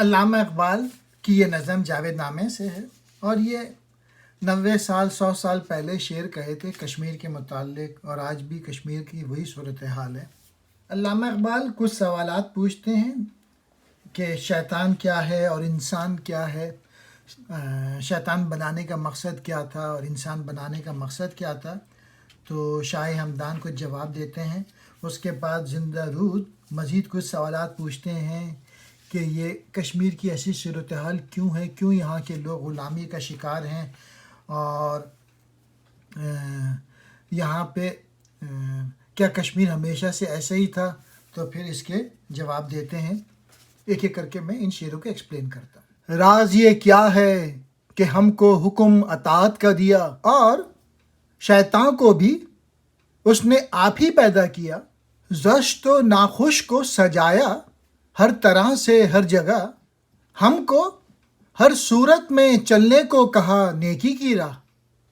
علامہ اقبال کی یہ نظم جاوید نامے سے ہے، اور یہ 90 سال 100 سال پہلے شعر کہے تھے کشمیر کے متعلق، اور آج بھی کشمیر کی وہی صورتحال ہے۔ علامہ اقبال کچھ سوالات پوچھتے ہیں کہ شیطان کیا ہے اور انسان کیا ہے، شیطان بنانے کا مقصد کیا تھا اور انسان بنانے کا مقصد کیا تھا۔ تو شاہ ہمدان کو جواب دیتے ہیں۔ اس کے بعد زندہ رود مزید کچھ سوالات پوچھتے ہیں کہ یہ کشمیر کی ایسی صورتحال کیوں ہے، کیوں یہاں کے لوگ غلامی کا شکار ہیں، اور یہاں پہ کیا کشمیر ہمیشہ سے ایسا ہی تھا؟ تو پھر اس کے جواب دیتے ہیں۔ ایک ایک کر کے میں ان شعروں کو ایکسپلین کرتا ہوں۔ راز یہ کیا ہے کہ ہم کو حکم اطاعت کا دیا، اور شیطان کو بھی اس نے آپ ہی پیدا کیا۔ زشت و ناخوش کو سجایا ہر طرح سے ہر جگہ، ہم کو ہر صورت میں چلنے کو کہا نیکی کی راہ۔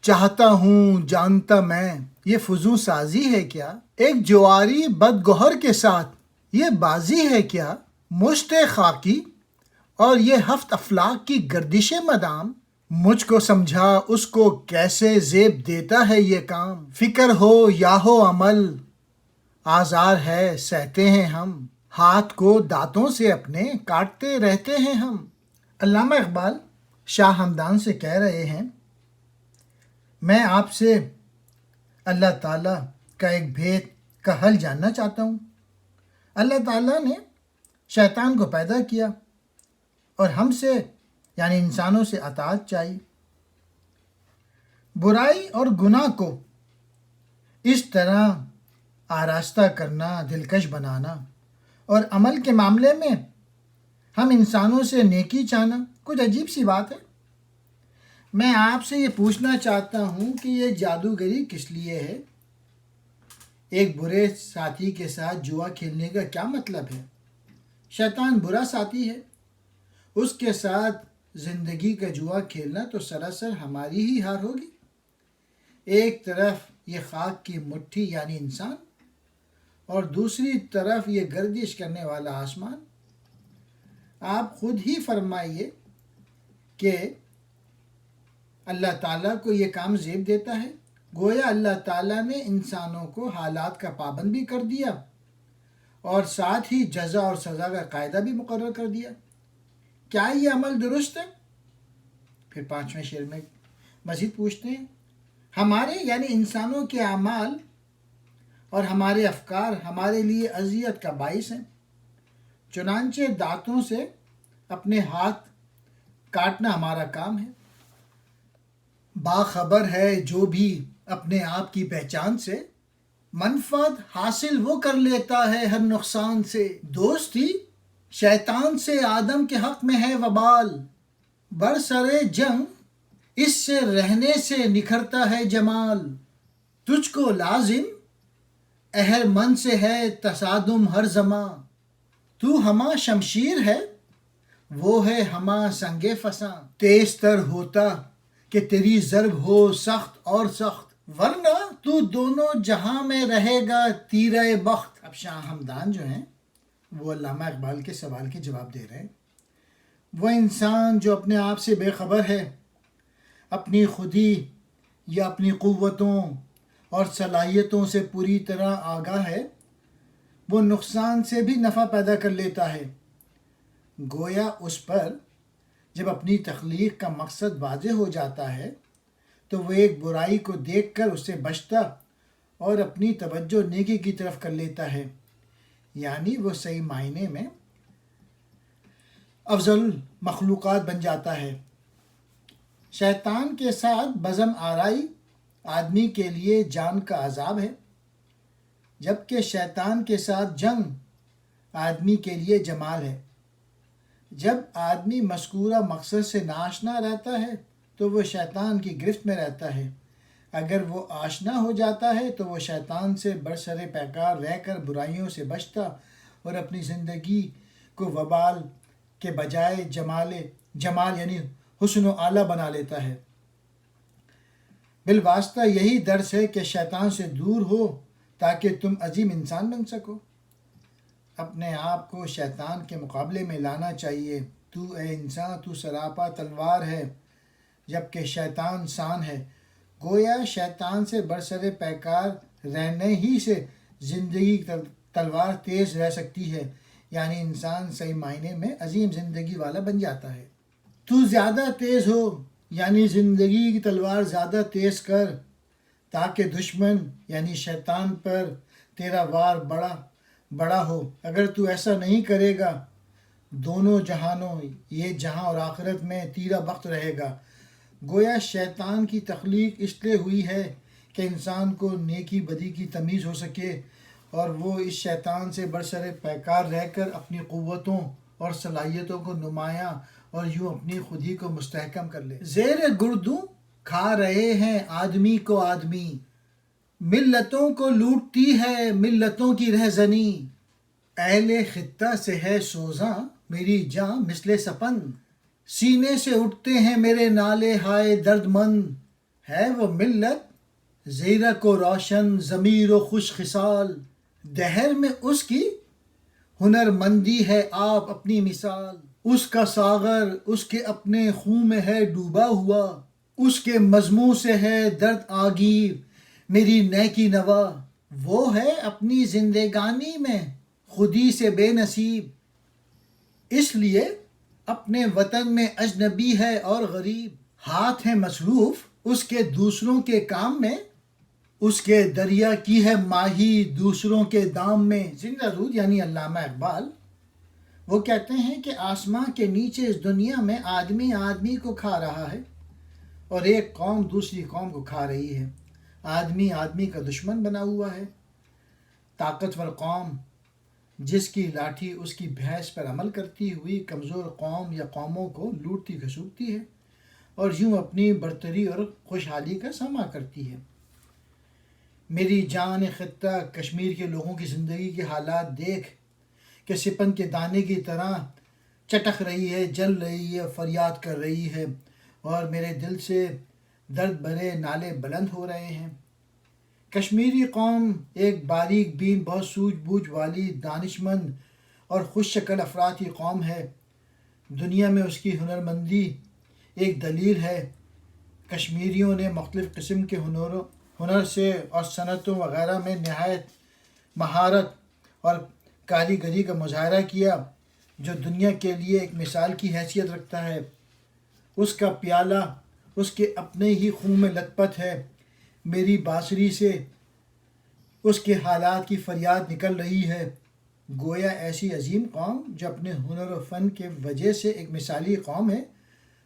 چاہتا ہوں جانتا میں یہ فضول سازی ہے کیا، ایک جواری بدگوہر کے ساتھ یہ بازی ہے کیا۔ مشت خاکی اور یہ ہفت افلاک کی گردش مدام، مجھ کو سمجھا اس کو کیسے زیب دیتا ہے یہ کام۔ فکر ہو یا ہو عمل آزار ہے سہتے ہیں ہم، ہاتھ کو دانتوں سے اپنے کاٹتے رہتے ہیں ہم۔ علامہ اقبال شاہ ہمدان سے کہہ رہے ہیں، میں آپ سے اللہ تعالیٰ کا ایک بھید کا حل جاننا چاہتا ہوں۔ اللہ تعالیٰ نے شیطان کو پیدا کیا اور ہم سے یعنی انسانوں سے اطاعت چاہیے۔ برائی اور گناہ کو اس طرح آراستہ کرنا، دلکش بنانا، اور عمل کے معاملے میں ہم انسانوں سے نیکی چاہنا کچھ عجیب سی بات ہے۔ میں آپ سے یہ پوچھنا چاہتا ہوں کہ یہ جادوگری کس لیے ہے؟ ایک برے ساتھی کے ساتھ جوا کھیلنے کا کیا مطلب ہے؟ شیطان برا ساتھی ہے، اس کے ساتھ زندگی کا جوا کھیلنا تو سراسر ہماری ہی ہار ہوگی۔ ایک طرف یہ خاک کی مٹھی یعنی انسان، اور دوسری طرف یہ گردش کرنے والا آسمان۔ آپ خود ہی فرمائیے کہ اللہ تعالیٰ کو یہ کام زیب دیتا ہے۔ گویا اللہ تعالیٰ نے انسانوں کو حالات کا پابند بھی کر دیا اور ساتھ ہی جزا اور سزا کا قاعدہ بھی مقرر کر دیا۔ کیا یہ عمل درست ہے؟ پھر 5ویں شعر میں مزید پوچھتے ہیں، ہمارے یعنی انسانوں کے اعمال اور ہمارے افکار ہمارے لیے اذیت کا باعث ہیں، چنانچہ دانتوں سے اپنے ہاتھ کاٹنا ہمارا کام ہے۔ باخبر ہے جو بھی اپنے آپ کی پہچان سے، منفعت حاصل وہ کر لیتا ہے ہر نقصان سے۔ دوستی شیطان سے آدم کے حق میں ہے وبال، برسر جنگ اس سے رہنے سے نکھرتا ہے جمال۔ تجھ کو لازم اہل من سے ہے تصادم ہر زماں، تو ہمہ شمشیر ہے وہ ہے ہمہ سنگ فساں۔ تیز تر ہوتا کہ تیری ضرب ہو سخت اور سخت، ورنہ تو دونوں جہاں میں رہے گا تیرہ بخت۔ اب شاہ ہمدان جو ہیں وہ علامہ اقبال کے سوال کے جواب دے رہے ہیں۔ وہ انسان جو اپنے آپ سے بے خبر ہے، اپنی خودی یا اپنی قوتوں اور صلاحیتوں سے پوری طرح آگاہ ہے، وہ نقصان سے بھی نفع پیدا کر لیتا ہے۔ گویا اس پر جب اپنی تخلیق کا مقصد واضح ہو جاتا ہے تو وہ ایک برائی کو دیکھ کر اس سے بچتا اور اپنی توجہ نیکی کی طرف کر لیتا ہے، یعنی وہ صحیح معنی میں افضل مخلوقات بن جاتا ہے۔ شیطان کے ساتھ بزم آرائی آدمی کے لیے جان کا عذاب ہے، جبکہ شیطان کے ساتھ جنگ آدمی کے لیے جمال ہے۔ جب آدمی مذکورہ مقصد سے ناآشنا رہتا ہے تو وہ شیطان کی گرفت میں رہتا ہے، اگر وہ آشنا ہو جاتا ہے تو وہ شیطان سے برسر پیکار رہ کر برائیوں سے بچتا اور اپنی زندگی کو وبال کے بجائے جمال یعنی حسن و اعلیٰ بنا لیتا ہے۔ بالواسطہ یہی درس ہے کہ شیطان سے دور ہو تاکہ تم عظیم انسان بن سکو۔ اپنے آپ کو شیطان کے مقابلے میں لانا چاہیے تو اے انسان تو سراپا تلوار ہے جبکہ شیطان سان ہے۔ گویا شیطان سے برسر پیکار رہنے ہی سے زندگی تلوار تیز رہ سکتی ہے، یعنی انسان صحیح معنی میں عظیم زندگی والا بن جاتا ہے۔ تو زیادہ تیز ہو، یعنی زندگی کی تلوار زیادہ تیز کر تاکہ دشمن یعنی شیطان پر تیرا وار بڑا ہو۔ اگر تو ایسا نہیں کرے گا دونوں جہانوں یہ جہاں اور آخرت میں تیرا بخت رہے گا۔ گویا شیطان کی تخلیق اس لیے ہوئی ہے کہ انسان کو نیکی بدی کی تمیز ہو سکے اور وہ اس شیطان سے برسر پیکار رہ کر اپنی قوتوں اور صلاحیتوں کو نمایاں اور یوں اپنی خودی کو مستحکم کر لے۔ زیر گردوں کھا رہے ہیں آدمی کو آدمی، ملتوں کو لوٹتی ہے ملتوں کی رہزنی، اہل خطہ سے ہے سوزاں میری جاں مثل سپن، سینے سے اٹھتے ہیں میرے نالے ہائے درد مند، ہے وہ ملت زیرک و روشن ضمیر و خوش خصال، دہر میں اس کی ہنر مندی ہے آپ اپنی مثال، اس کا ساغر اس کے اپنے خون میں ہے ڈوبا ہوا، اس کے مضموں سے ہے درد آگیر میری نیکی نوا، وہ ہے اپنی زندگانی میں خودی سے بے نصیب، اس لیے اپنے وطن میں اجنبی ہے اور غریب، ہاتھ ہے مصروف اس کے دوسروں کے کام میں، اس کے دریا کی ہے ماہی دوسروں کے دام میں۔ زندہ رود یعنی علامہ اقبال وہ کہتے ہیں کہ آسماں کے نیچے اس دنیا میں آدمی آدمی کو کھا رہا ہے اور ایک قوم دوسری قوم کو کھا رہی ہے، آدمی آدمی کا دشمن بنا ہوا ہے۔ طاقتور قوم جس کی لاٹھی اس کی بھینس پر عمل کرتی ہوئی کمزور قوم یا قوموں کو لوٹتی کھسوٹتی ہے اور یوں اپنی برتری اور خوشحالی کا ساما کرتی ہے۔ میری جان خطہ کشمیر کے لوگوں کی زندگی کے حالات دیکھ کہ سپن کے دانے کی طرح چٹک رہی ہے، جل رہی ہے، فریاد کر رہی ہے اور میرے دل سے درد بھرے نالے بلند ہو رہے ہیں۔ کشمیری قوم ایک باریک بین بہت سوجھ بوجھ والی دانشمند اور خوش شکل افراد کی قوم ہے، دنیا میں اس کی ہنرمندی ایک دلیل ہے۔ کشمیریوں نے مختلف قسم کے ہنر سے اور صنعتوں وغیرہ میں نہایت مہارت اور کاریگری کا مظاہرہ کیا جو دنیا کے لیے ایک مثال کی حیثیت رکھتا ہے۔ اس کا پیالہ اس کے اپنے ہی خون میں لت پت ہے، میری بانسری سے اس کے حالات کی فریاد نکل رہی ہے۔ گویا ایسی عظیم قوم جو اپنے ہنر و فن کے وجہ سے ایک مثالی قوم ہے،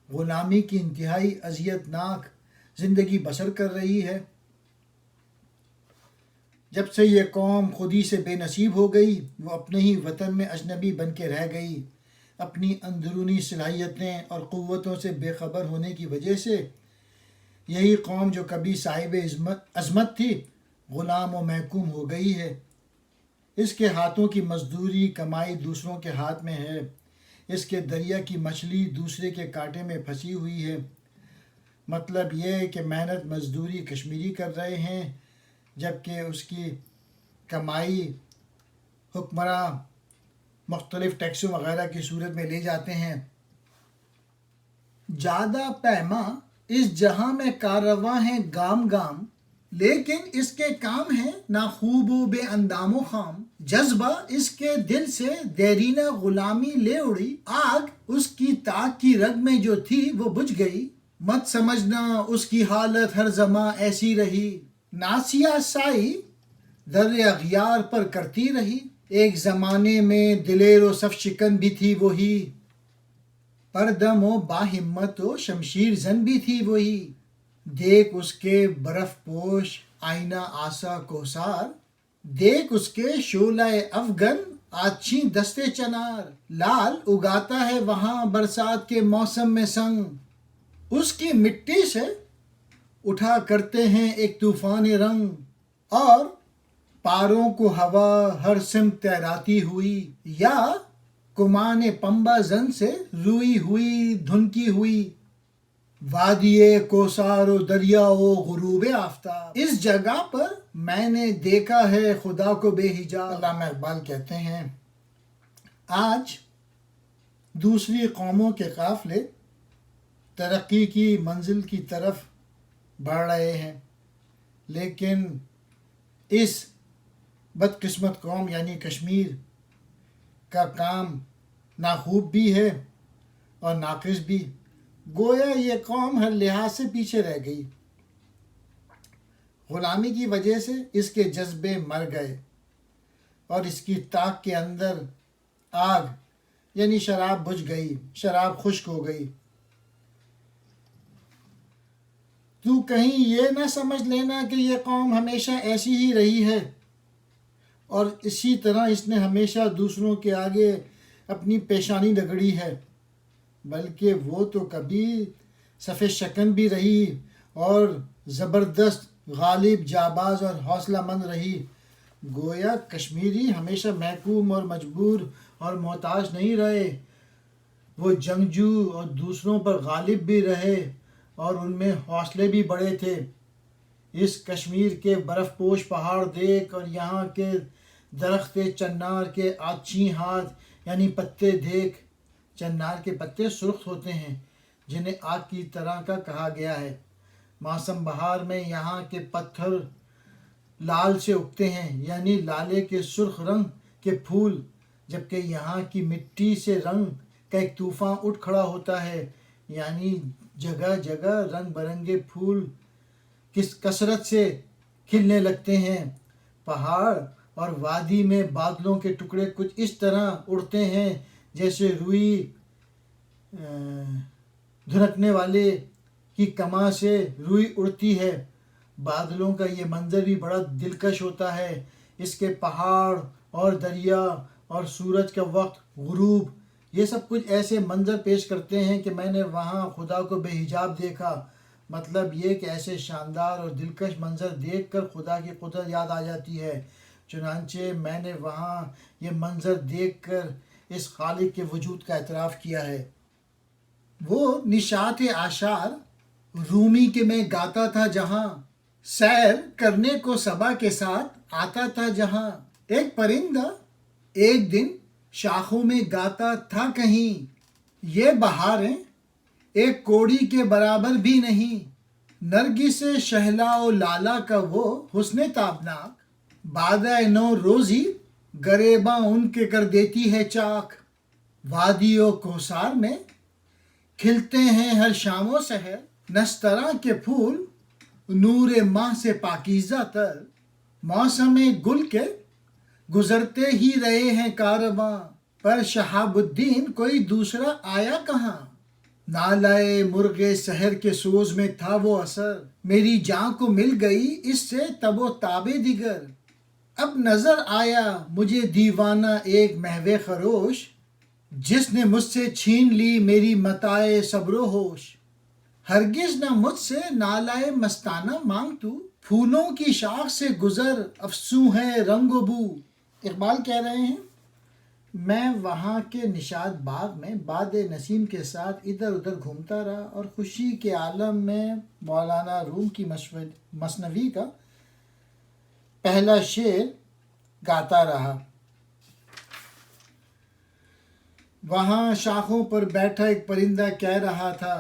غلامی کی انتہائی اذیت ناک زندگی بسر کر رہی ہے۔ جب سے یہ قوم خودی سے بے نصیب ہو گئی وہ اپنے ہی وطن میں اجنبی بن کے رہ گئی، اپنی اندرونی صلاحیتیں اور قوتوں سے بے خبر ہونے کی وجہ سے یہی قوم جو کبھی صاحب عظمت تھی غلام و محکوم ہو گئی ہے۔ اس کے ہاتھوں کی مزدوری کمائی دوسروں کے ہاتھ میں ہے، اس کے دریا کی مچھلی دوسرے کے کانٹے میں پھنسی ہوئی ہے۔ مطلب یہ ہے کہ محنت مزدوری کشمیری کر رہے ہیں جبکہ اس کی کمائی حکمراں مختلف ٹیکسوں وغیرہ کی صورت میں لے جاتے ہیں۔ جادہ پیما اس جہاں میں کاررواں ہیں گام گام، لیکن اس کے کام ہیں نا خوب و بے اندام و خام، جذبہ اس کے دل سے دیرینہ غلامی لے اڑی، آگ اس کی تاک کی رگ میں جو تھی وہ بجھ گئی، مت سمجھنا اس کی حالت ہر زماں ایسی رہی، ناسیہ سائی در اغیار پر کرتی رہی، ایک زمانے میں دلیر و صف شکن بھی تھی وہی، پردم و باہمت و شمشیر زن بھی تھی وہی، دیکھ اس کے برف پوش آئینہ آسا کوثار، دیکھ اس کے شعلہ افغن آچھی دستے چنار، لال اگاتا ہے وہاں برسات کے موسم میں سنگ، اس کی مٹی سے اٹھا کرتے ہیں ایک طوفان رنگ، اور پاروں کو ہوا ہر سمت تیراتی ہوئی، یا کمان پمبا زن سے روئی ہوئی دھنکی ہوئی، وادی کوثار و دریا و غروب آفتاب، اس جگہ پر میں نے دیکھا ہے خدا کو بے حجاب۔ علامہ اقبال کہتے ہیں آج دوسری قوموں کے قافلے ترقی کی منزل کی طرف بڑھ رہے ہیں، لیکن اس بدقسمت قوم یعنی کشمیر کا کام ناخوب بھی ہے اور ناقص بھی۔ گویا یہ قوم ہر لحاظ سے پیچھے رہ گئی۔ غلامی کی وجہ سے اس کے جذبے مر گئے اور اس کی طاق کے اندر آگ یعنی شراب بجھ گئی، شراب خشک ہو گئی۔ تو کہیں یہ نہ سمجھ لینا کہ یہ قوم ہمیشہ ایسی ہی رہی ہے اور اسی طرح اس نے ہمیشہ دوسروں کے آگے اپنی پیشانی رگڑی ہے، بلکہ وہ تو کبھی صف شکن بھی رہی اور زبردست، غالب، جاباز اور حوصلہ مند رہی۔ گویا کشمیری ہمیشہ محکوم اور مجبور اور محتاج نہیں رہے، وہ جنگجو اور دوسروں پر غالب بھی رہے اور ان میں حوصلے بھی بڑے تھے۔ اس کشمیر کے برف پوش پہاڑ دیکھ اور یہاں کے درخت چنار کے آچھی ہاتھ یعنی پتے دیکھ۔ چنار کے پتے سرخ ہوتے ہیں جنہیں آگ کی طرح کا کہا گیا ہے۔ موسم بہار میں یہاں کے پتھر لال سے اگتے ہیں یعنی لالے کے سرخ رنگ کے پھول، جبکہ یہاں کی مٹی سے رنگ کا ایک طوفان اٹھ کھڑا ہوتا ہے، یعنی جگہ جگہ رنگ برنگے پھول کس کثرت سے کھلنے لگتے ہیں۔ پہاڑ اور وادی میں بادلوں کے ٹکڑے کچھ اس طرح اڑتے ہیں جیسے روئی دھنکنے والے کی کماں سے روئی اڑتی ہے۔ بادلوں کا یہ منظر بھی بڑا دلکش ہوتا ہے۔ اس کے پہاڑ اور دریا اور سورج کا وقت غروب، یہ سب کچھ ایسے منظر پیش کرتے ہیں کہ میں نے وہاں خدا کو بے حجاب دیکھا۔ مطلب یہ کہ ایسے شاندار اور دلکش منظر دیکھ کر خدا کی قدرت یاد آ جاتی ہے۔ چنانچہ میں نے وہاں یہ منظر دیکھ کر اس خالق کے وجود کا اعتراف کیا ہے۔ وہ نشاط اعشار رومی کے میں گاتا تھا جہاں، سیر کرنے کو صبا کے ساتھ آتا تھا جہاں۔ ایک پرندہ ایک دن شاخوں میں گاتا تھا کہیں، یہ بہاریں ایک کوڑی کے برابر بھی نہیں۔ نرگس شہلا و لالا کا وہ حسن تابناک، بادہ نو روزی گریباں ان کے کر دیتی ہے چاک۔ وادی و کوثار میں کھلتے ہیں ہر شام و سحر، نسترا کے پھول نور ماہ سے پاکیزہ تر۔ موسم گل کے گزرتے ہی رہے ہیں کارواں، پر شہاب الدین کوئی دوسرا آیا کہاں۔ نالائے مرغ سحر کے سوز میں تھا وہ اثر، میری جاں کو مل گئی اس سے تب و تاب دیگر۔ اب نظر آیا مجھے دیوانہ ایک محو خروش، جس نے مجھ سے چھین لی میری متاع صبر و ہوش۔ ہرگز نہ مجھ سے نالائے مستانہ مانگ تو، پھولوں کی شاخ سے گزر افسوں ہے رنگ و بو۔ اقبال کہہ رہے ہیں میں وہاں کے نشاط باغ میں باد نسیم کے ساتھ ادھر ادھر گھومتا رہا اور خوشی کے عالم میں مولانا روم کی مثنوی کا پہلا شعر گاتا رہا۔ وہاں شاخوں پر بیٹھا ایک پرندہ کہہ رہا تھا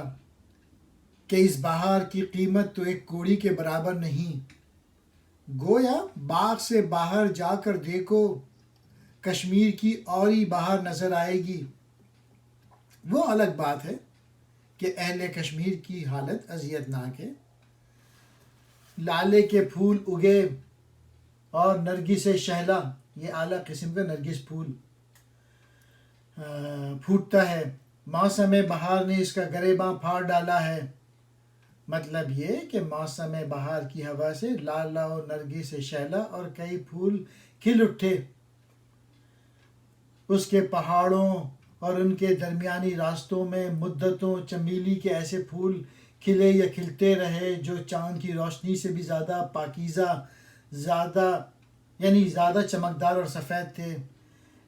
کہ اس بہار کی قیمت تو ایک کوڑی کے برابر نہیں۔ گویا باغ سے باہر جا کر دیکھو، کشمیر کی اور ہی بہار نظر آئے گی۔ وہ الگ بات ہے کہ اہل کشمیر کی حالت اذیت ناک ہے۔ لالے کے پھول اگے اور نرگس شہلا، یہ اعلیٰ قسم کا نرگس پھول پھوٹتا ہے۔ موسم بہار نے اس کا گریباں پھاڑ ڈالا ہے۔ مطلب یہ کہ موسم بہار کی ہوا سے لالا اور نرگس شہلا اور کئی پھول کھل اٹھے۔ اس کے پہاڑوں اور ان کے درمیانی راستوں میں مدتوں چمیلی کے ایسے پھول کھلے یا کھلتے رہے جو چاند کی روشنی سے بھی زیادہ پاکیزہ، زیادہ چمکدار اور سفید تھے۔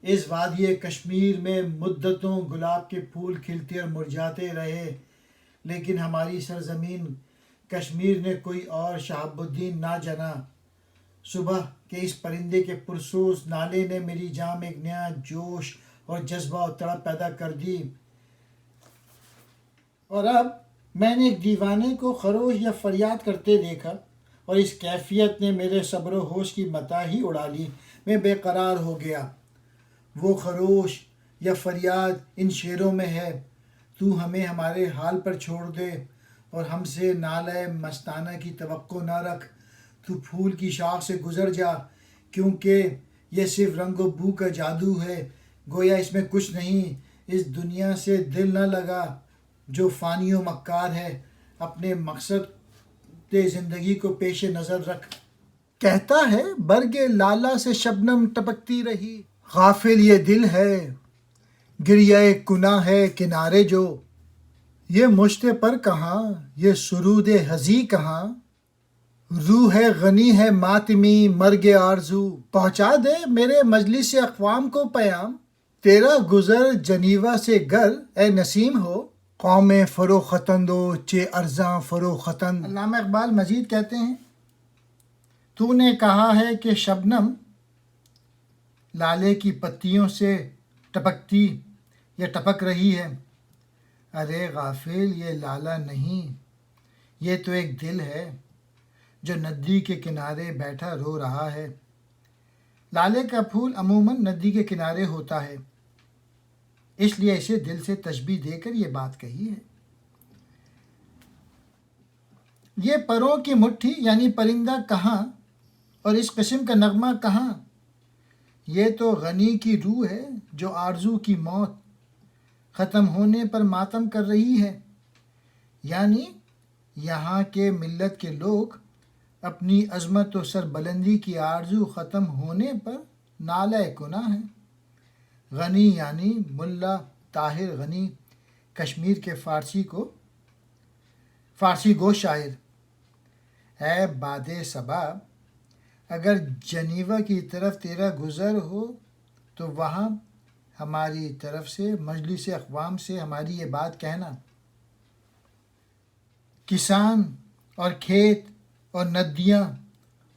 اس وادی کشمیر میں مدتوں گلاب کے پھول کھلتے اور مرجھاتے رہے، لیکن ہماری سرزمین کشمیر نے کوئی اور شہاب الدین نہ جنا۔ صبح کے اس پرندے کے پرسوز نالے نے میری جان میں ایک نیا جوش اور جذبہ اور تڑپ پیدا کر دی۔ اور اب میں نے ایک دیوانے کو خروش یا فریاد کرتے دیکھا اور اس کیفیت نے میرے صبر و ہوش کی متاع ہی اڑا لی۔ میں بے قرار ہو گیا۔ وہ خروش یا فریاد ان شعروں میں ہے، تو ہمیں ہمارے حال پر چھوڑ دے اور ہم سے نالہ مستانہ کی توقع نہ رکھ، تو پھول کی شاخ سے گزر جا، کیونکہ یہ صرف رنگ و بو کا جادو ہے، گویا اس میں کچھ نہیں، اس دنیا سے دل نہ لگا جو فانی و مکار ہے، اپنے مقصد زندگی کو پیش نظر رکھ۔ کہتا ہے برگ لالا سے شبنم ٹپکتی رہی، غافل یہ دل ہے گریہ کناں ہے کنارے جو، یہ مشت پر کہاں یہ سرود ہزی کہاں، روح غنی ہے ماتمی مرگ آرزو، پہنچا دے میرے مجلس اقوام کو پیام، تیرا گزر جنیوا سے گر اے نسیم ہو، قوم فروختند و چے ارزاں فروختند۔ علامہ اقبال مزید کہتے ہیں، تو نے کہا ہے کہ شبنم لالے کی پتیوں سے ٹپکتی یا ٹپک رہی ہے، ارے غافل یہ لالا نہیں، یہ تو ایک دل ہے جو ندی کے کنارے بیٹھا رو رہا ہے۔ لالے کا پھول عموماً ندی کے کنارے ہوتا ہے، اس لیے اسے دل سے تشبیہ دے کر یہ بات کہی ہے۔ یہ پروں کی مٹھی یعنی پرندہ کہاں اور اس قسم کا نغمہ کہاں، یہ تو غنی کی روح ہے جو آرزو کی موت ختم ہونے پر ماتم کر رہی ہے، یعنی یہاں کے ملت کے لوگ اپنی عظمت و سربلندی کی آرزو ختم ہونے پر نالہ کناں ہیں۔ غنی یعنی ملا طاہر غنی، کشمیر کے فارسی گو شاعر۔ اے باد صبا، اگر جنیوا کی طرف تیرا گزر ہو تو وہاں ہماری طرف سے مجلس اقوام سے ہماری یہ بات کہنا، کسان اور کھیت اور ندیاں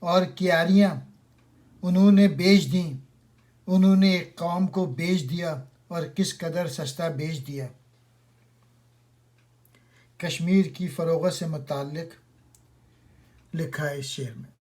اور کیاریاں انہوں نے بیچ دیں، انہوں نے ایک قوم کو بیچ دیا اور کس قدر سستا بیچ دیا۔ کشمیر کی فروغت سے متعلق لکھا ہے اس شعر میں۔